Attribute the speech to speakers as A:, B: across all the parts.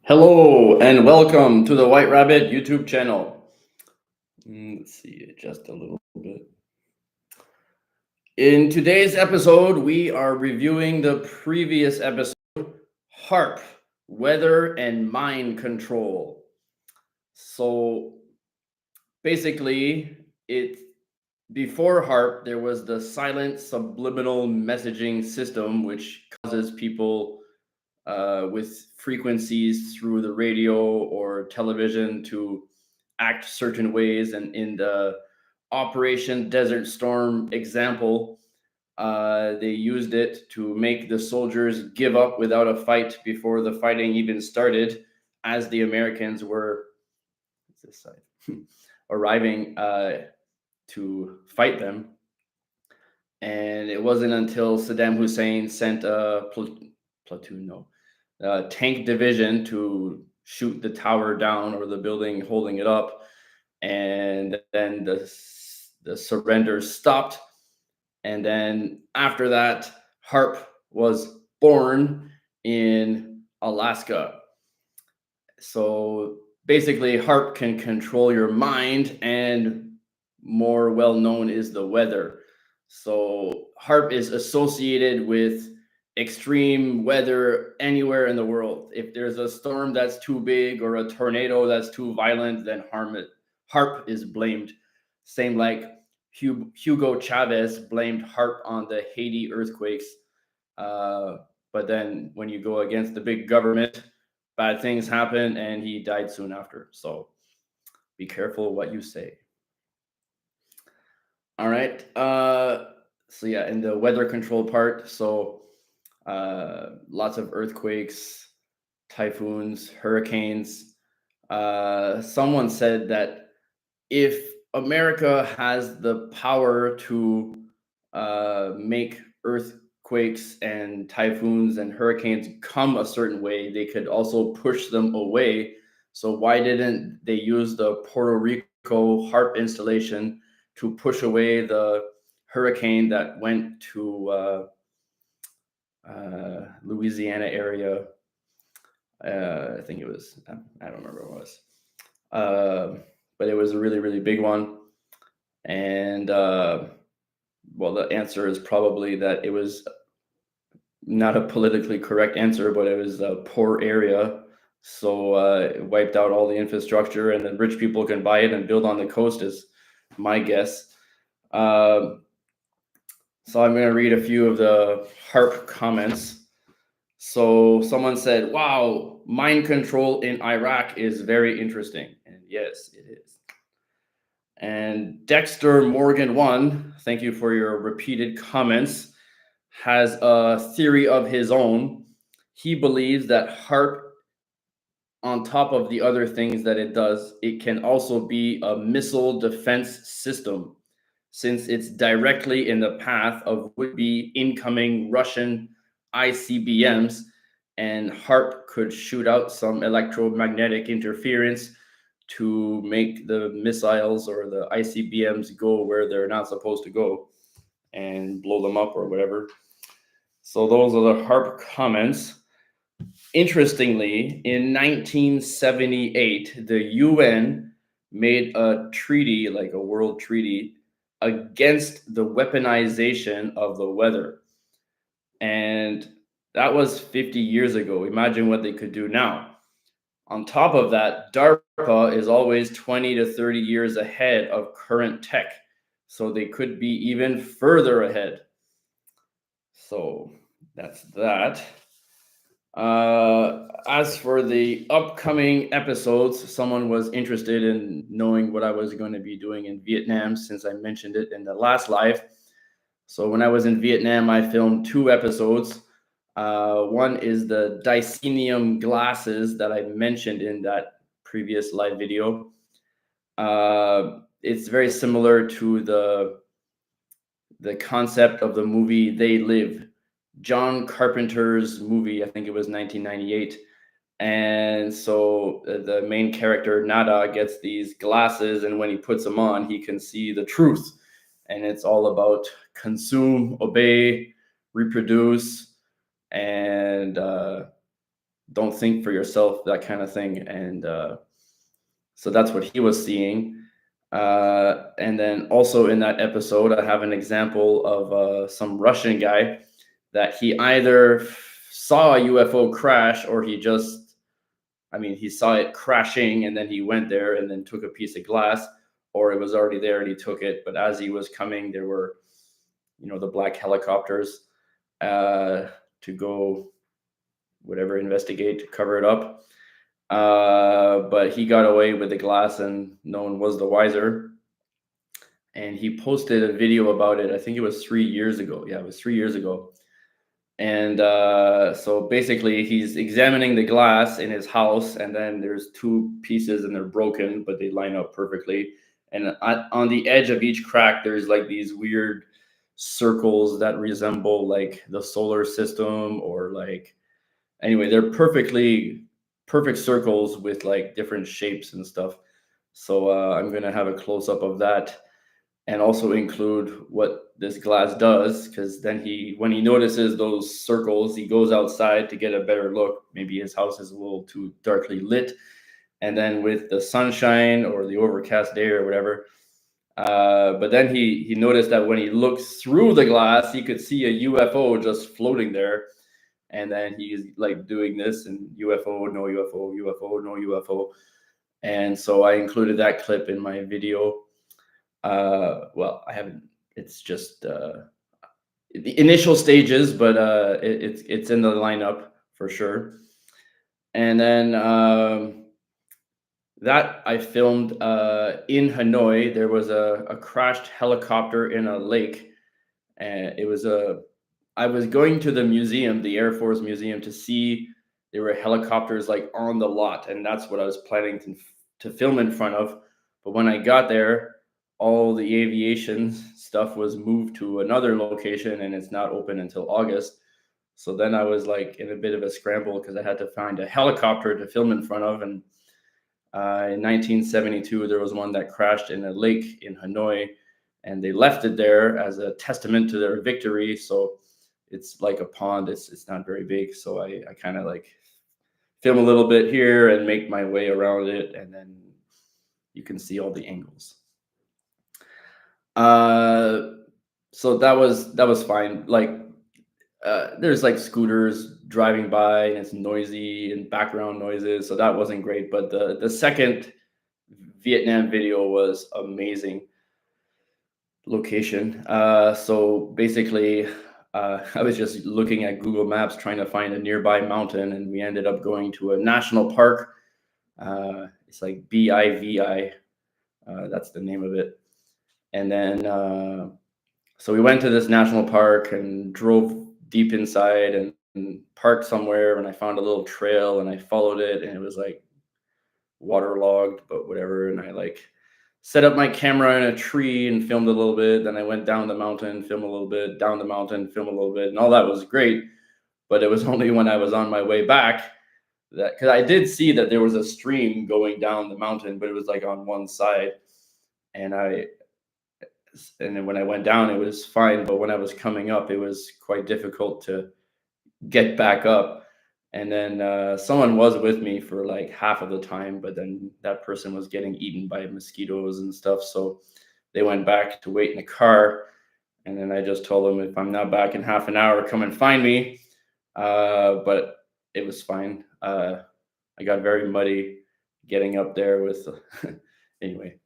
A: Hello and welcome to the White Rabbit YouTube channel. Let's see, adjust a little bit. In today's episode, we are reviewing the previous episode, HAARP, Weather and Mind Control. So basically, before HAARP, there was the silent subliminal messaging system, which causes people with frequencies through the radio or television to act certain ways. And in the Operation Desert Storm example, they used it to make the soldiers give up without a fight before the fighting even started, as the Americans were this side, arriving to fight them. And it wasn't until Saddam Hussein sent a tank division to shoot the tower down or the building holding it up, and then the surrender stopped. And then after that, HAARP was born in Alaska. So basically, HAARP can control your mind, and more well known is the weather. So HAARP is associated with extreme weather anywhere in the world. If there's a storm that's too big or a tornado that's too violent, then HAARP is blamed. Same like Hugo Chavez blamed HAARP on the Haiti earthquakes. But then when you go against the big government, bad things happen, and he died soon after. So be careful what you say. All right. So yeah, in the weather control part, so lots of earthquakes, typhoons, hurricanes. Someone said that if America has the power to make earthquakes and typhoons and hurricanes come a certain way, they could also push them away. So why didn't they use the Puerto Rico HAARP installation to push away the hurricane that went to Louisiana area? I think it was, I don't remember what it was. But it was a really, really big one. And well, the answer is probably that it was not a politically correct answer, but it was a poor area. So it wiped out all the infrastructure, and then rich people can buy it and build on the coast, is my guess. So I'm going to read a few of the HAARP comments. So someone said, wow, mind control in Iraq is very interesting. And yes, it is. And Dexter Morgan 1, thank you for your repeated comments, has a theory of his own. He believes that HAARP, on top of the other things that it does, it can also be a missile defense system, since it's directly in the path of would-be incoming Russian ICBMs, and HAARP could shoot out some electromagnetic interference to make the missiles or the ICBMs go where they're not supposed to go and blow them up or whatever. So those are the HAARP comments. Interestingly, in 1978, the UN made a treaty, like a world treaty, against the weaponization of the weather. And that was 50 years ago. Imagine what they could do now. On top of that, DARPA is always 20 to 30 years ahead of current tech. So they could be even further ahead. So that's that. As for the upcoming episodes, someone was interested in knowing what I was going to be doing in Vietnam, since I mentioned it in the last live. So when I was in Vietnam, I filmed 2 episodes. One is the Dicenium glasses that I mentioned in that previous live video. It's very similar to the concept of the movie They Live, John Carpenter's movie. I think it was 1998. And so the main character, Nada, gets these glasses, and when he puts them on, he can see the truth. And it's all about consume, obey, reproduce, and don't think for yourself, that kind of thing. And so that's what he was seeing. And then also in that episode, I have an example of some Russian guy that he either saw a UFO crash, or he just, I mean, he saw it crashing and then he went there and then took a piece of glass, or it was already there and he took it. But as he was coming, there were, the black helicopters uh, to go, whatever, investigate, to cover it up. But he got away with the glass and no one was the wiser. And he posted a video about it. I think it was 3 years ago. Yeah, it was 3 years ago. And so basically, he's examining the glass in his house, and then there's two pieces and they're broken, but they line up perfectly. And on the edge of each crack, there's like these weird circles that resemble like the solar system, or like, anyway, they're perfect circles with like different shapes and stuff. So I'm going to have a close up of that, and also include what this glass does, because then when he notices those circles, he goes outside to get a better look. Maybe his house is a little too darkly lit, and then with the sunshine or the overcast day or whatever, but then he noticed that when he looks through the glass, he could see a UFO just floating there. And then he's like doing this, and UFO, no UFO, UFO, no UFO. And so I included that clip in my video. Well, I haven't. It's just the initial stages, but it's in the lineup for sure. And then that I filmed in Hanoi. There was a crashed helicopter in a lake, and I was going to the museum, the Air Force Museum, to see there were helicopters like on the lot, and that's what I was planning to film in front of. But when I got there, all the aviation stuff was moved to another location, and it's not open until August. So then I was like in a bit of a scramble because I had to find a helicopter to film in front of. And in 1972, there was one that crashed in a lake in Hanoi, and they left it there as a testament to their victory. So it's like a pond. It's not very big. So I kind of like film a little bit here and make my way around it, and then you can see all the angles. So that was fine. Like there's like scooters driving by and it's noisy and background noises, so that wasn't great. But the second Vietnam video was amazing. Location. So basically, I was just looking at Google Maps trying to find a nearby mountain, and we ended up going to a national park. It's like BIVI. That's the name of it. And then, so we went to this national park and drove deep inside and parked somewhere. And I found a little trail and I followed it, and it was like waterlogged, but whatever. And I like set up my camera in a tree and filmed a little bit. Then I went down the mountain, film a little bit, down the mountain, film a little bit, and all that was great. But it was only when I was on my way back that, because I did see that there was a stream going down the mountain, but it was like on one side. And then when I went down, it was fine. But when I was coming up, it was quite difficult to get back up. And then someone was with me for like half of the time, but then that person was getting eaten by mosquitoes and stuff. So they went back to wait in the car. And then I just told them, if I'm not back in half an hour, come and find me. But it was fine. I got very muddy getting up there with, anyway.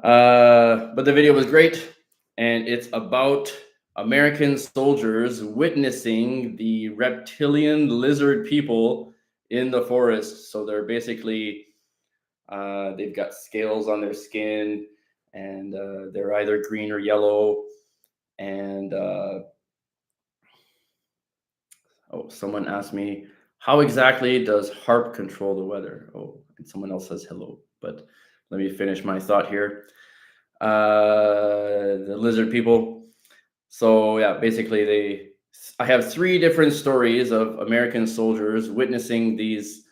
A: But the video was great. And it's about American soldiers witnessing the reptilian lizard people in the forest. So they're basically, they've got scales on their skin, and they're either green or yellow. And someone asked me, how exactly does HAARP control the weather? Oh, and someone else says hello, but let me finish my thought here. The lizard people. So yeah, basically I have 3 different stories of American soldiers witnessing these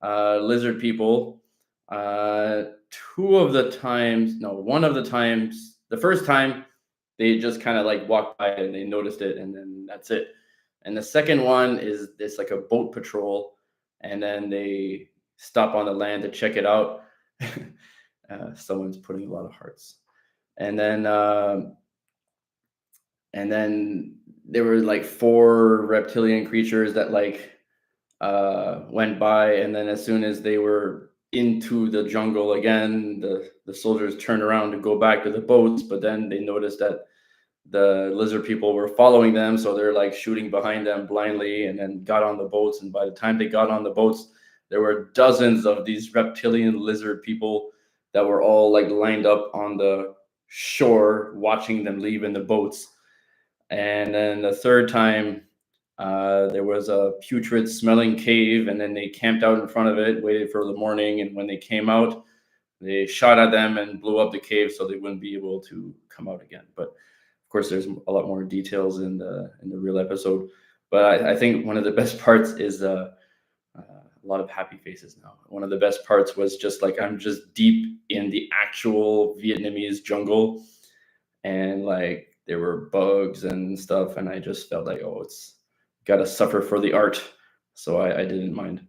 A: lizard people. One of the times, the first time, they just kind of like walked by and they noticed it, and then that's it. And the second one is this like a boat patrol and then they stop on the land to check it out. Someone's putting a lot of hearts, and then there were like four reptilian creatures that like went by, and then as soon as they were into the jungle again, the soldiers turned around to go back to the boats, but then they noticed that the lizard people were following them, so they're like shooting behind them blindly, and then got on the boats. And by the time they got on the boats, there were dozens of these reptilian lizard people that were all like lined up on the shore watching them leave in the boats. And then the third time, there was a putrid smelling cave, and then they camped out in front of it, waited for the morning, and when they came out, they shot at them and blew up the cave so they wouldn't be able to come out again. But of course, there's a lot more details in the real episode. But I think one of the best parts is a lot of happy faces now. One of the best parts was just like I'm just deep in the actual Vietnamese jungle, and like there were bugs and stuff, and I just felt like, oh, it's gotta suffer for the art. So I didn't mind.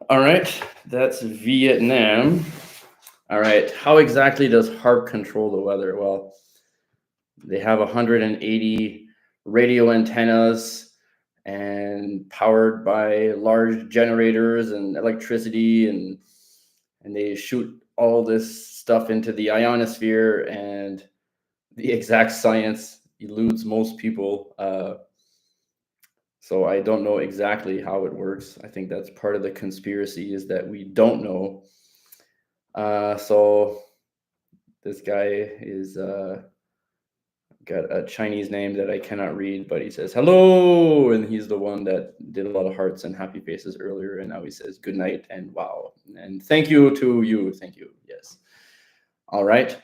A: All right, that's Vietnam. All right, how exactly does HAARP control the weather? Well, they have 180 radio antennas and powered by large generators and electricity, and they shoot all this stuff into the ionosphere, and the exact science eludes most people. So I don't know exactly how it works. I think that's part of the conspiracy, is that we don't know. So this guy is got a Chinese name that I cannot read, but he says hello, and he's the one that did a lot of hearts and happy faces earlier, and now he says good night and wow and thank you to you. Thank you. Yes. All right.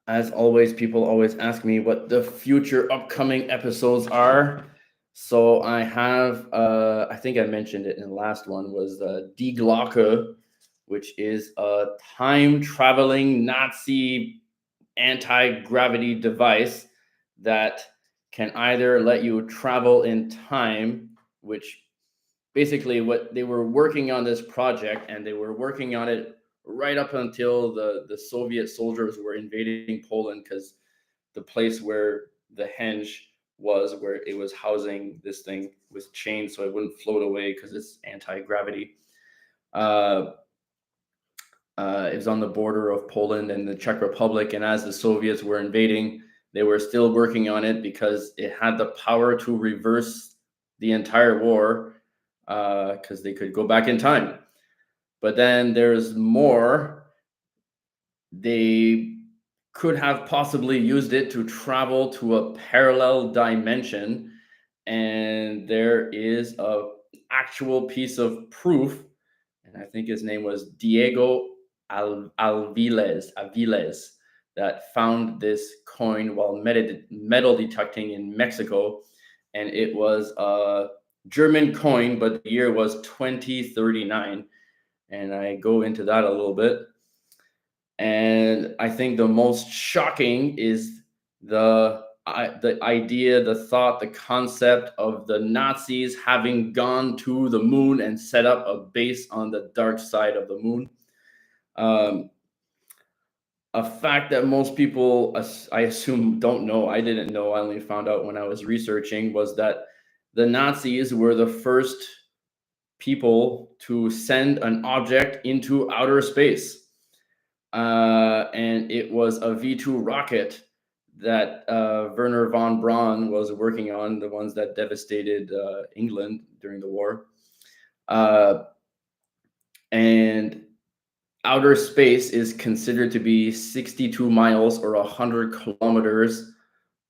A: As always, people always ask me what the future upcoming episodes are. So I have, I think I mentioned it in the last one, was Die Glocke, which is a time traveling Nazi anti-gravity device that can either let you travel in time, which basically what they were working on this project, and they were working on it right up until the Soviet soldiers were invading Poland, because the place where the henge was, where it was housing this thing, was chained so it wouldn't float away because it's anti-gravity. Uh, it was on the border of Poland and the Czech Republic, and as the Soviets were invading, they were still working on it because it had the power to reverse the entire war, because they could go back in time. But then there's more. They could have possibly used it to travel to a parallel dimension, and there is a actual piece of proof, and I think his name was Diego Aviles, that found this coin while metal detecting in Mexico, and it was a German coin, but the year was 2039, and I go into that a little bit. And I think the most shocking is the idea, the thought, the concept of the Nazis having gone to the moon and set up a base on the dark side of the moon. Um, a fact that most people, I assume, don't know. I didn't know. I only found out when I was researching, was that the Nazis were the first people to send an object into outer space. And it was a V2 rocket that Werner von Braun was working on, the ones that devastated England during the war. And outer space is considered to be 62 miles or 100 kilometers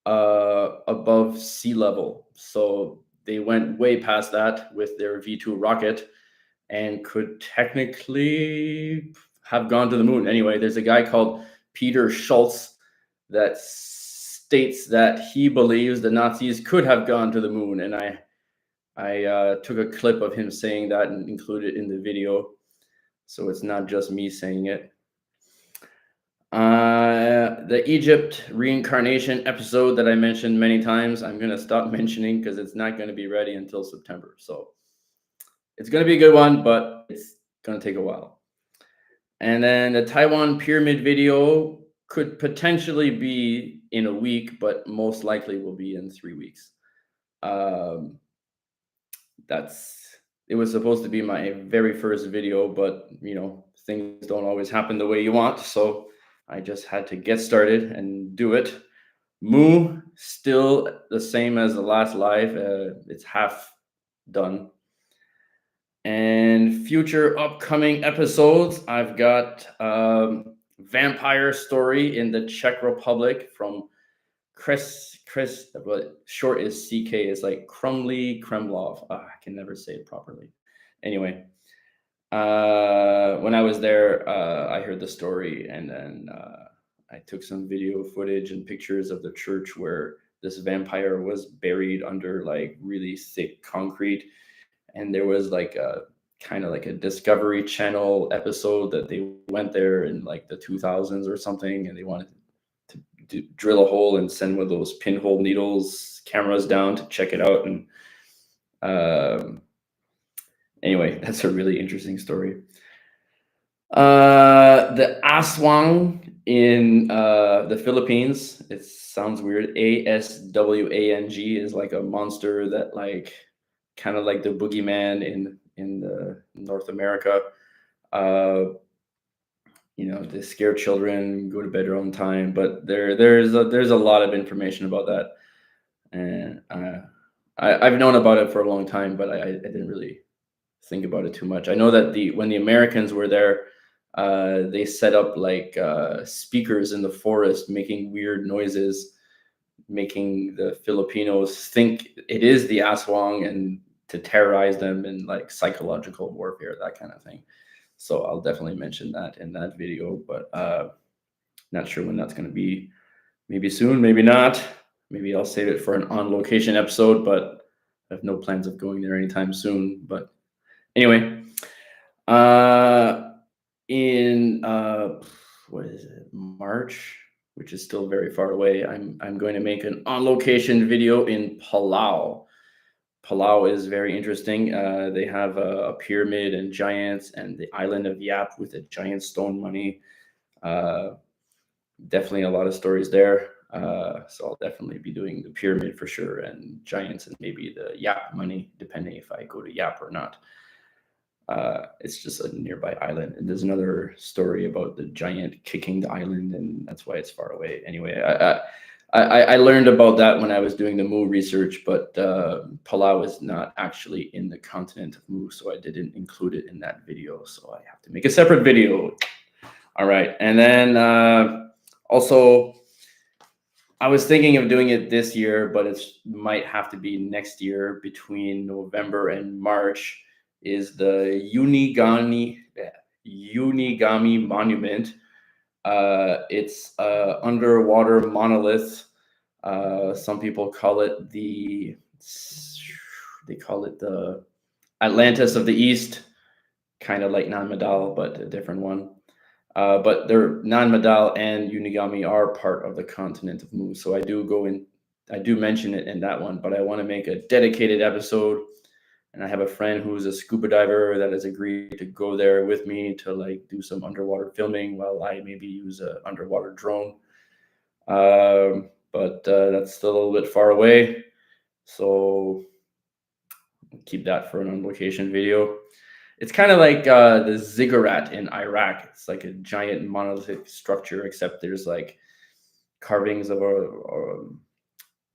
A: above sea level. So they went way past that with their V2 rocket and could technically have gone to the moon. Anyway, there's a guy called Peter Schultz that states that he believes the Nazis could have gone to the moon, and I took a clip of him saying that and included it in the video, so it's not just me saying it. The Egypt reincarnation episode that I mentioned many times, I'm gonna stop mentioning because it's not gonna be ready until September. So it's gonna be a good one, but it's gonna take a while. And then the Taiwan pyramid video could potentially be in a week, but most likely will be in 3 weeks. Um, that's it was supposed to be my very first video, but things don't always happen the way you want. So I just had to get started and do it. Moo still the same as the last live. It's half done. And future upcoming episodes, I've got vampire story in the Czech Republic from Chris, but short is CK, is like Krumley Kremlov. I can never say it properly. Anyway, when I was there, I heard the story, and then I took some video footage and pictures of the church where this vampire was buried under like really thick concrete, and there was like a kind of like a Discovery Channel episode that they went there in like the 2000s or something, and they wanted to drill a hole and send one of those pinhole needles cameras down to check it out. And anyway, that's a really interesting story. The aswang in the Philippines, it sounds weird. ASWANG is like a monster that like kind of like the boogeyman in the North America. They scare children, go to bed on time, but there's a lot of information about that, and I've known about it for a long time, but I didn't really think about it too much. I know that when the Americans were there, they set up like speakers in the forest, making weird noises, making the Filipinos think it is the aswang and to terrorize them in like psychological warfare, that kind of thing. So I'll definitely mention that in that video, but not sure when that's going to be. Maybe soon, maybe not. Maybe I'll save it for an on location episode, but I have no plans of going there anytime soon. But anyway, in what is it, March, which is still very far away, I'm going to make an on location video in Palau. Palau is very interesting. They have a pyramid and giants, and the island of Yap with a giant stone money. Definitely a lot of stories there. So I'll definitely be doing the pyramid for sure, and giants, and maybe the Yap money, depending if I go to Yap or not. It's just a nearby island, and there's another story about the giant kicking the island, and that's why it's far away. Anyway, I learned about that when I was doing the Mu research, but Palau is not actually in the continent of Mu, so I didn't include it in that video. So I have to make a separate video. All right, and then also, I was thinking of doing it this year, but it might have to be next year. Between November and March is the Unigami Monument. It's underwater monolith. Some people call it the Atlantis of the East, kind of like Nan Madal, but a different one. But Nan Madal and Unigami are part of the continent of Mu. So I do mention it in that one, but I want to make a dedicated episode. And I have a friend who's a scuba diver that has agreed to go there with me to like do some underwater filming while I maybe use an underwater drone. But that's still a little bit far away. So keep that for an on location video. It's kind of like the ziggurat in Iraq. It's like a giant monolithic structure, except there's like carvings of a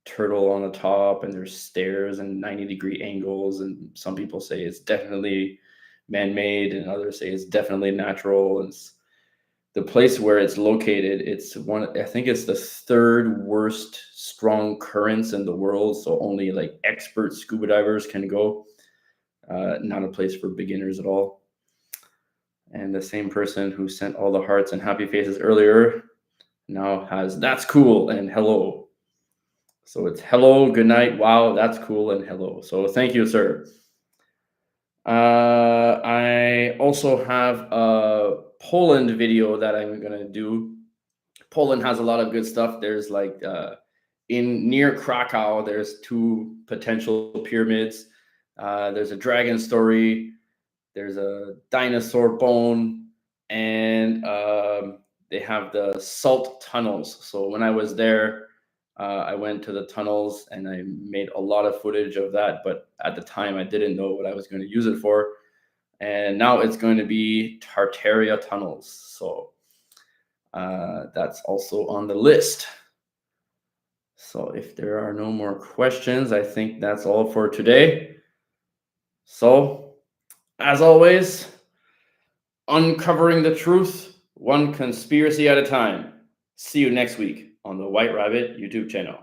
A: turtle on the top, and there's stairs and 90-degree angles. And some people say it's definitely man-made, and others say it's definitely natural. And the place where it's located, I think it's the third worst strong currents in the world. So only like expert scuba divers can go. Not a place for beginners at all. And the same person who sent all the hearts and happy faces earlier now has "that's cool" and "hello." So it's "hello, good night, wow, that's cool," and "hello." So thank you, sir. I also have a Poland video that I'm gonna do. Poland has a lot of good stuff. There's like in near Krakow, there's two potential pyramids. There's a dragon story. There's a dinosaur bone, and they have the salt tunnels. So when I was there, I went to the tunnels and I made a lot of footage of that. But at the time, I didn't know what I was going to use it for. And now it's going to be Tartaria tunnels. So that's also on the list. So if there are no more questions, I think that's all for today. So, as always, uncovering the truth, one conspiracy at a time. See you next week on the White Rabbit YouTube channel.